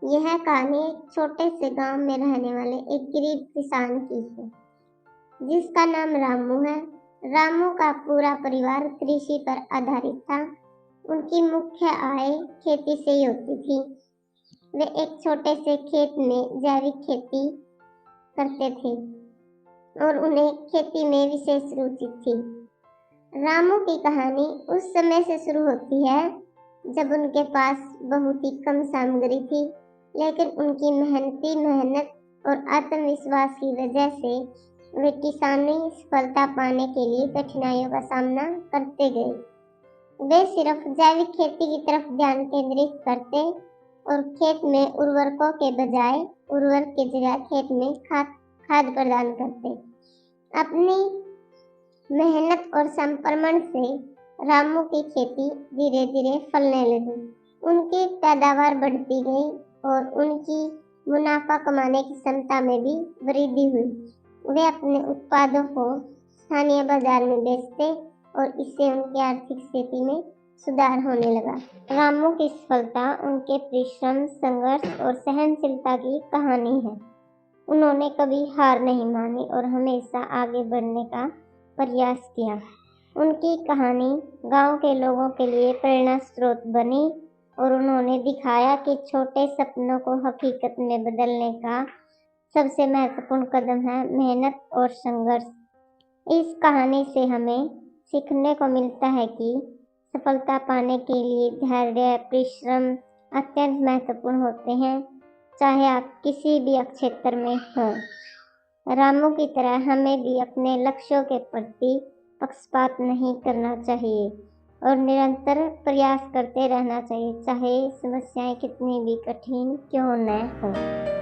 यह कहानी एक छोटे से गांव में रहने वाले एक गरीब किसान की है, जिसका नाम रामू है। रामू का पूरा परिवार कृषि पर आधारित था। उनकी मुख्य आय खेती से ही होती थी। वे एक छोटे से खेत में जैविक खेती करते थे और उन्हें खेती में विशेष रुचि थी। रामू की कहानी उस समय से शुरू होती है जब उनके पास बहुत ही कम सामग्री थी, लेकिन उनकी मेहनत और आत्मविश्वास की वजह से वे किसानी सफलता पाने के लिए कठिनाइयों का सामना करते गए। वे सिर्फ जैविक खेती की तरफ ध्यान केंद्रित करते और खेत में उर्वरकों के बजाय उर्वरक की जगह खेत में खाद प्रदान करते। अपनी मेहनत और समर्पण से रामू की खेती धीरे धीरे फलने लगी। उनकी पैदावार बढ़ती गई और उनकी मुनाफा कमाने की क्षमता में भी वृद्धि हुई। वे अपने उत्पादों को स्थानीय बाजार में बेचते और इससे उनकी आर्थिक स्थिति में सुधार होने लगा। रामू की सफलता उनके परिश्रम, संघर्ष और सहनशीलता की कहानी है। उन्होंने कभी हार नहीं मानी और हमेशा आगे बढ़ने का प्रयास किया। उनकी कहानी गांव के लोगों के लिए प्रेरणा स्रोत बनी और उन्होंने दिखाया कि छोटे सपनों को हकीकत में बदलने का सबसे महत्वपूर्ण कदम है मेहनत और संघर्ष। इस कहानी से हमें सीखने को मिलता है कि सफलता पाने के लिए धैर्य, परिश्रम अत्यंत महत्वपूर्ण होते हैं, चाहे आप किसी भी क्षेत्र में हों। रामू की तरह हमें भी अपने लक्ष्यों के प्रति पक्षपात नहीं करना चाहिए और निरंतर प्रयास करते रहना चाहिए, चाहे समस्याएं कितनी भी कठिन क्यों न हो।